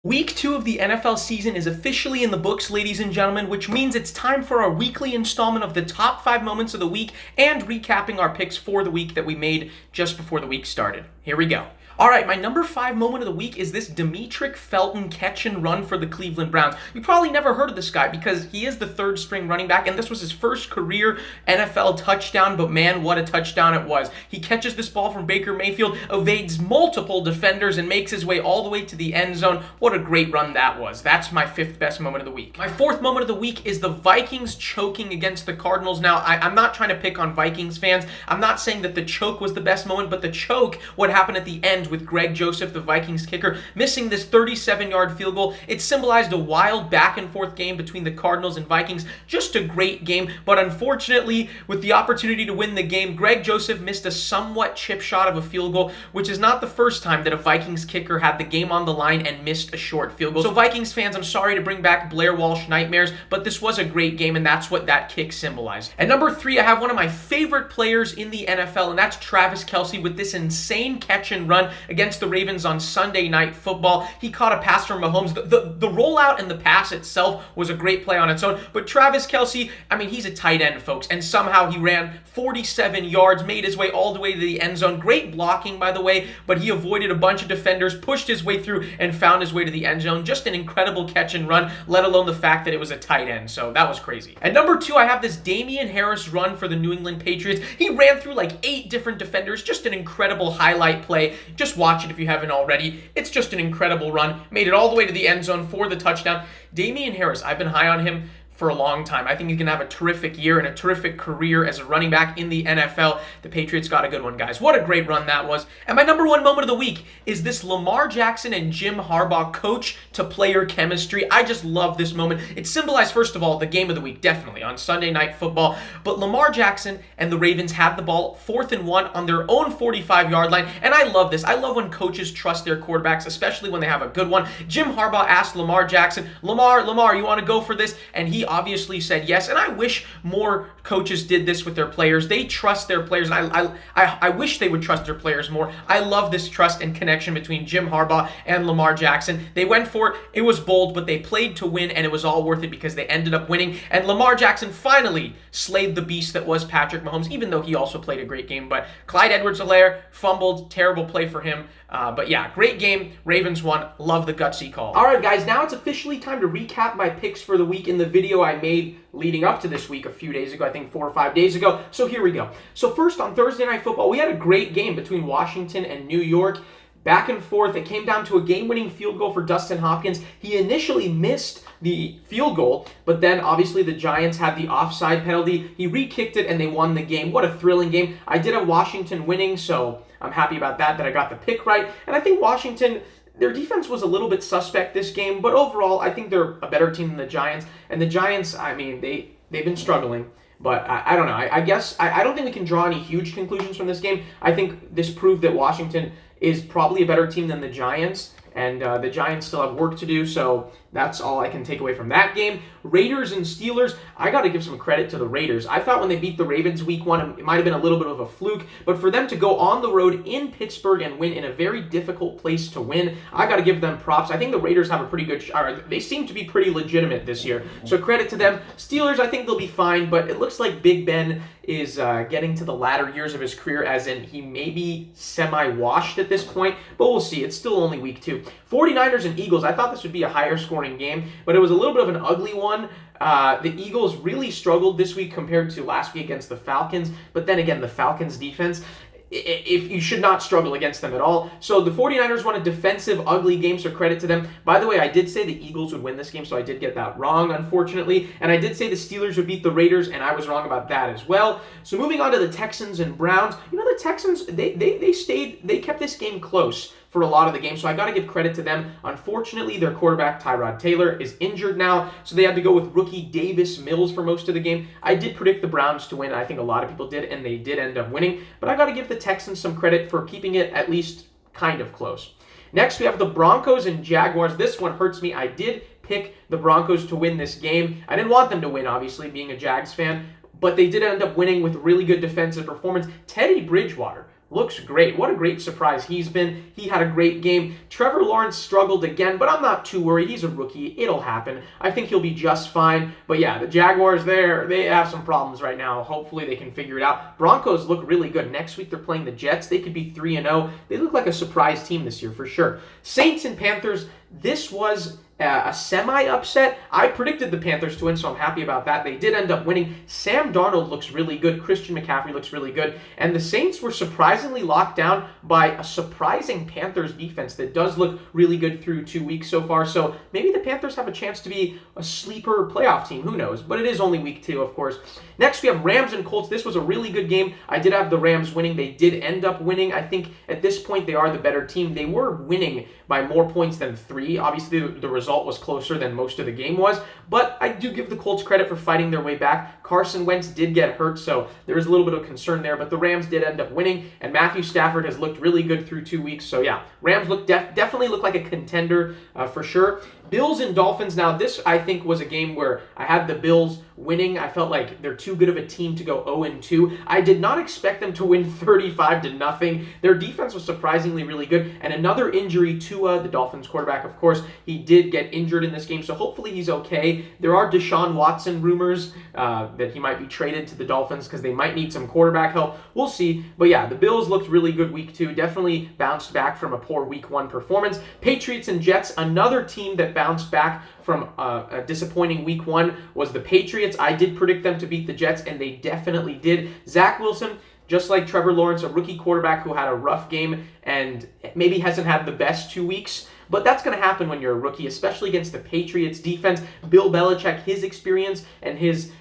Week 2 of the NFL season is officially in the books, ladies and gentlemen, which means it's time for our weekly installment of the top 5 moments of the week and recapping our picks for the week that we made just before the week started. Here we go. All right, my number 5 moment of the week is this Demetric Felton catch and run for the Cleveland Browns. You probably never heard of this guy because he is the third string running back, and this was his first career NFL touchdown, but man, what a touchdown it was. He catches this ball from Baker Mayfield, evades multiple defenders, and makes his way all the way to the end zone. What a great run that was. That's my 5th best moment of the week. My 4th moment of the week is the Vikings choking against the Cardinals. Now, I'm not trying to pick on Vikings fans. I'm not saying that the choke was the best moment, but the choke, what happened at the end with Greg Joseph, the Vikings kicker, missing this 37-yard field goal. It symbolized a wild back-and-forth game between the Cardinals and Vikings. Just a great game, but unfortunately, with the opportunity to win the game, Greg Joseph missed a somewhat chip shot of a field goal, which is not the first time that a Vikings kicker had the game on the line and missed a short field goal. So Vikings fans, I'm sorry to bring back Blair Walsh nightmares, but this was a great game, and that's what that kick symbolized. At number 3, I have one of my favorite players in the NFL, and that's Travis Kelce with this insane catch and run against the Ravens on Sunday Night Football. He caught a pass from Mahomes. The rollout and the pass itself was a great play on its own, but Travis Kelce, I mean, he's a tight end, folks, and somehow he ran 47 yards, made his way all the way to the end zone. Great blocking, by the way, but he avoided a bunch of defenders, pushed his way through, and found his way to the end zone. Just an incredible catch and run, let alone the fact that it was a tight end, so that was crazy. At number 2, I have this Damian Harris run for the New England Patriots. He ran through like 8 different defenders, just an incredible highlight play. Just watch it if you haven't already. It's just an incredible run. Made it all the way to the end zone for the touchdown. Damian Harris, I've been high on him for a long time. I think he's going to have a terrific year and a terrific career as a running back in the NFL. The Patriots got a good one, guys. What a great run that was. And my number 1 moment of the week is this Lamar Jackson and Jim Harbaugh coach-to-player chemistry. I just love this moment. It symbolized, first of all, the game of the week, definitely, on Sunday Night Football. But Lamar Jackson and the Ravens had the ball 4th and 1 on their own 45-yard line. And I love this. I love when coaches trust their quarterbacks, especially when they have a good one. Jim Harbaugh asked Lamar Jackson, Lamar, you want to go for this? And he obviously said yes, and I wish more coaches did this with their players. They trust their players, and I wish they would trust their players more. I love this trust and connection between Jim Harbaugh and Lamar Jackson. They went for it. It was bold, but they played to win, and it was all worth it because they ended up winning, and Lamar Jackson finally slayed the beast that was Patrick Mahomes, even though he also played a great game. But Clyde Edwards-Helaire fumbled. Terrible play for him. But yeah, great game. Ravens won. Love the gutsy call. All right, guys, now it's officially time to recap my picks for the week in the video I made leading up to this week a few days ago, I think 4 or 5 days ago. So here we go. So first, on Thursday Night Football, we had a great game between Washington and New York. Back and forth. It came down to a game-winning field goal for Dustin Hopkins. He initially missed the field goal, but then obviously the Giants had the offside penalty. He re-kicked it, and they won the game. What a thrilling game. I did have Washington winning, so I'm happy about that I got the pick right. And I think Washington, their defense was a little bit suspect this game, but overall, I think they're a better team than the Giants. And the Giants, I mean, they've been struggling. But I don't know. I guess I don't think we can draw any huge conclusions from this game. I think this proved that Washington is probably a better team than the Giants, and the Giants still have work to do, so that's all I can take away from that game. Raiders and Steelers, I got to give some credit to the Raiders. I thought when they beat the Ravens week 1, it might have been a little bit of a fluke, but for them to go on the road in Pittsburgh and win in a very difficult place to win, I got to give them props. I think the Raiders have a pretty good shot. They seem to be pretty legitimate this year, so credit to them. Steelers, I think they'll be fine, but it looks like Big Ben is getting to the latter years of his career, as in he may be semi-washed at this point, but we'll see. It's still only week 2. 49ers and Eagles, I thought this would be a higher scoring game, but it was a little bit of an ugly one. The Eagles really struggled this week compared to last week against the Falcons, but then again, the Falcons defense, if you should not struggle against them at all. So the 49ers won a defensive, ugly game, so credit to them. By the way, I did say the Eagles would win this game, so I did get that wrong, unfortunately. And I did say the Steelers would beat the Raiders, and I was wrong about that as well. So moving on to the Texans and Browns. You know, the Texans, they kept this game close for a lot of the game, so I got to give credit to them. Unfortunately, their quarterback, Tyrod Taylor, is injured now, so they had to go with rookie Davis Mills for most of the game. I did predict the Browns to win. I think a lot of people did, and they did end up winning, but I got to give the Texans some credit for keeping it at least kind of close. Next, we have the Broncos and Jaguars. This one hurts me. I did pick the Broncos to win this game. I didn't want them to win, obviously, being a Jags fan, but they did end up winning with really good defensive performance. Teddy Bridgewater looks great. What a great surprise he's been. He had a great game. Trevor Lawrence struggled again, but I'm not too worried. He's a rookie. It'll happen. I think he'll be just fine. But yeah, the Jaguars they have some problems right now. Hopefully they can figure it out. Broncos look really good. Next week they're playing the Jets. They could be 3-0. They look like a surprise team this year for sure. Saints and Panthers, this was a semi-upset. I predicted the Panthers to win, so I'm happy about that. They did end up winning. Sam Darnold looks really good. Christian McCaffrey looks really good. And the Saints were surprisingly locked down by a surprising Panthers defense that does look really good through 2 weeks so far. So maybe the Panthers have a chance to be a sleeper playoff team. Who knows? But it is only week 2, of course. Next, we have Rams and Colts. This was a really good game. I did have the Rams winning. They did end up winning. I think at this point they are the better team. They were winning by more points than 3. Obviously, the result was closer than most of the game was, but I do give the Colts credit for fighting their way back. Carson Wentz did get hurt, so there is a little bit of concern there, but the Rams did end up winning, and Matthew Stafford has looked really good through 2 weeks, so yeah, Rams definitely look like a contender for sure. Bills and Dolphins, now this I think was a game where I had the Bills winning. I felt like they're too good of a team to go 0-2. I did not expect them to win 35-0. Their defense was surprisingly really good, and another injury to the Dolphins quarterback, of course. He did get injured in this game, so hopefully he's okay. There are Deshaun Watson rumors that he might be traded to the Dolphins because they might need some quarterback help. We'll see, but yeah, the Bills looked really good week 2, definitely bounced back from a poor week 1 performance. Patriots and Jets, another team that bounced back from a disappointing week 1 was the Patriots. I did predict them to beat the Jets, and they definitely did. Zach Wilson, just like Trevor Lawrence, a rookie quarterback who had a rough game and maybe hasn't had the best 2 weeks, but that's going to happen when you're a rookie, especially against the Patriots defense. Bill Belichick, his experience and his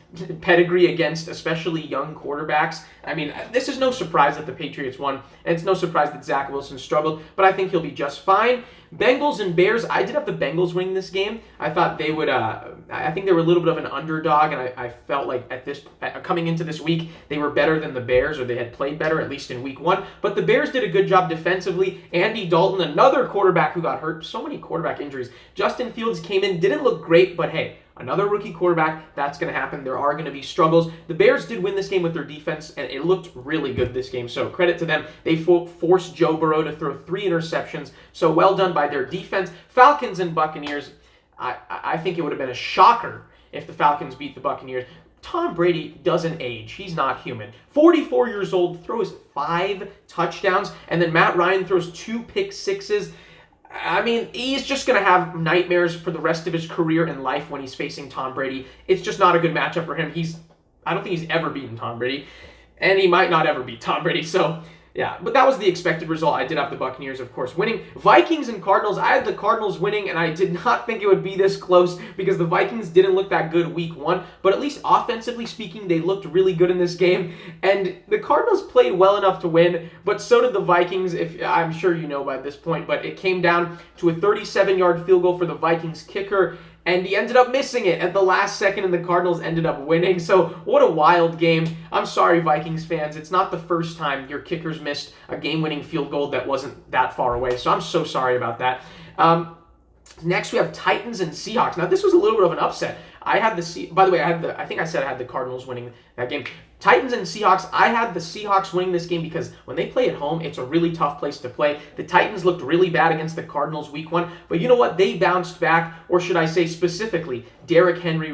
pedigree against especially young quarterbacks. I mean, this is no surprise that the Patriots won, and it's no surprise that Zach Wilson struggled, but I think he'll be just fine. Bengals and Bears, I did have the Bengals winning this game. I thought they would, I think they were a little bit of an underdog, and I felt like coming into this week, they were better than the Bears, or they had played better, at least in week 1. But the Bears did a good job defensively. Andy Dalton, another quarterback who got hurt, so many quarterback injuries. Justin Fields came in, didn't look great, but hey, another rookie quarterback, that's going to happen. There are going to be struggles. The Bears did win this game with their defense, and it looked really good this game, so credit to them. They forced Joe Burrow to throw 3 interceptions, so well done by their defense. Falcons and Buccaneers, I think it would have been a shocker if the Falcons beat the Buccaneers. Tom Brady doesn't age. He's not human. 44 years old, throws 5 touchdowns, and then Matt Ryan throws 2 pick sixes. I mean, he's just going to have nightmares for the rest of his career and life when he's facing Tom Brady. It's just not a good matchup for him. I don't think he's ever beaten Tom Brady, and he might not ever beat Tom Brady. So, yeah, but that was the expected result. I did have the Buccaneers, of course, winning. Vikings and Cardinals, I had the Cardinals winning, and I did not think it would be this close because the Vikings didn't look that good week 1, but at least offensively speaking, they looked really good in this game, and the Cardinals played well enough to win, but so did the Vikings, if I'm sure you know by this point, but it came down to a 37-yard field goal for the Vikings kicker, and he ended up missing it at the last second, and the Cardinals ended up winning. So what a wild game. I'm sorry, Vikings fans. It's not the first time your kickers missed a game-winning field goal that wasn't that far away. So I'm so sorry about that. Next, we have Titans and Seahawks. Now, this was a little bit of an upset. I had by the way, I think I said I had the Cardinals winning that game. Titans and Seahawks, I had the Seahawks winning this game because when they play at home, it's a really tough place to play. The Titans looked really bad against the Cardinals week 1, but you know what? They bounced back, or should I say specifically, Derrick Henry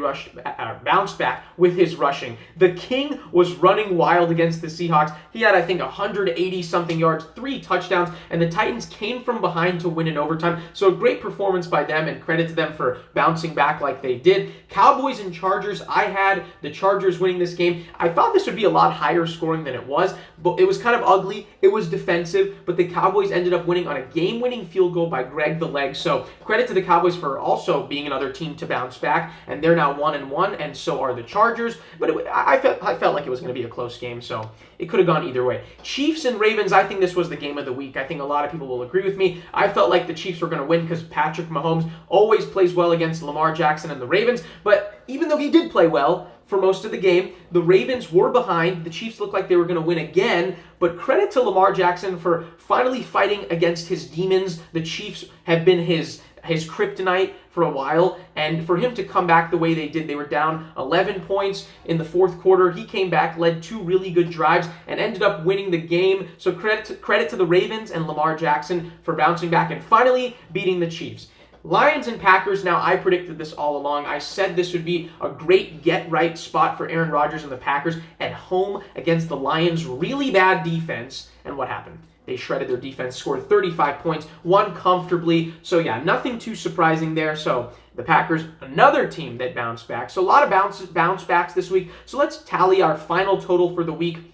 bounced back with his rushing. The King was running wild against the Seahawks. He had, I think, 180-something yards, 3 touchdowns, and the Titans came from behind to win in overtime. So a great performance by them, and credit to them for bouncing back like they did. Cowboys and Chargers, I had the Chargers winning this game. I thought this would be a lot higher scoring than it was, but it was kind of ugly. It was defensive, but the Cowboys ended up winning on a game-winning field goal by Greg the Leg. So credit to the Cowboys for also being another team to bounce back, and they're now 1-1, and so are the Chargers. But I felt like it was going to be a close game, so it could have gone either way. Chiefs and Ravens, I think this was the game of the week. I think a lot of people will agree with me. I felt like the Chiefs were going to win because Patrick Mahomes always plays well against Lamar Jackson and the Ravens, but even though he did play well for most of the game, the Ravens were behind. The Chiefs looked like they were going to win again, but credit to Lamar Jackson for finally fighting against his demons. The Chiefs have been his his kryptonite for a while, and for him to come back the way they did, they were down 11 points in the fourth quarter. He came back, led 2 really good drives, and ended up winning the game. So credit to the Ravens and Lamar Jackson for bouncing back and finally beating the Chiefs. Lions and Packers, now I predicted this all along. I said this would be a great get-right spot for Aaron Rodgers and the Packers at home against the Lions' really bad defense. And what happened? They shredded their defense, scored 35 points, won comfortably. So yeah, nothing too surprising there. So the Packers, another team that bounced back. So a lot of bounce backs this week. So let's tally our final total for the week.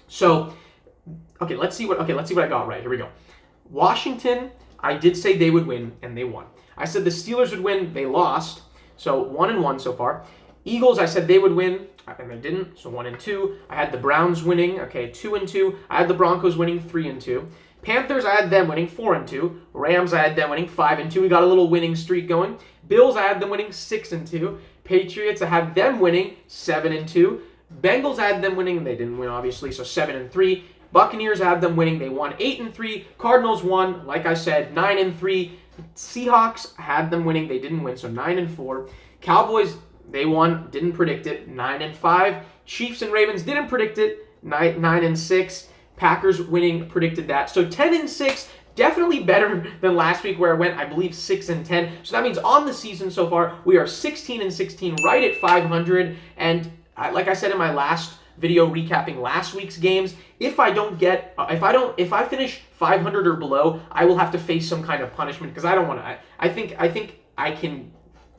So, okay, let's see what I got right. Here we go. Washington, I did say they would win, and they won. I said the Steelers would win, they lost. So 1-1 so far. Eagles, I said they would win, and they didn't. So 1-2. I had the Browns winning, okay, 2-2. I had the Broncos winning, 3-2. Panthers, I had them winning, 4-2. Rams, I had them winning, 5-2. We got a little winning streak going. Bills, I had them winning, 6-2. Patriots, I had them winning, 7-2. Bengals, I had them winning, and they didn't win, obviously, so 7-3. Buccaneers, I had them winning, they won, 8-3. Cardinals won, like I said, 9-3. Seahawks, had them winning, they didn't win, so 9-4. Cowboys, they won, didn't predict it, 9-5. Chiefs and Ravens didn't predict it, 9-6. Packers winning, predicted that. So 10-6, definitely better than last week where I went, I believe, 6-10. So that means on the season so far, we are 16-16, right at 500. And like I said in my last video recapping last week's games, if I finish 500 or below, I will have to face some kind of punishment because I don't want to. I think I can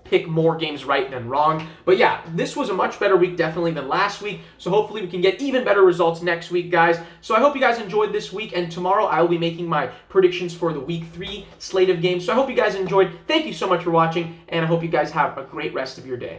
pick more games right than wrong. But yeah, this was a much better week definitely than last week. So hopefully we can get even better results next week, guys. So I hope you guys enjoyed this week, and tomorrow I will be making my predictions for the week 3 slate of games. So I hope you guys enjoyed. Thank you so much for watching, and I hope you guys have a great rest of your day.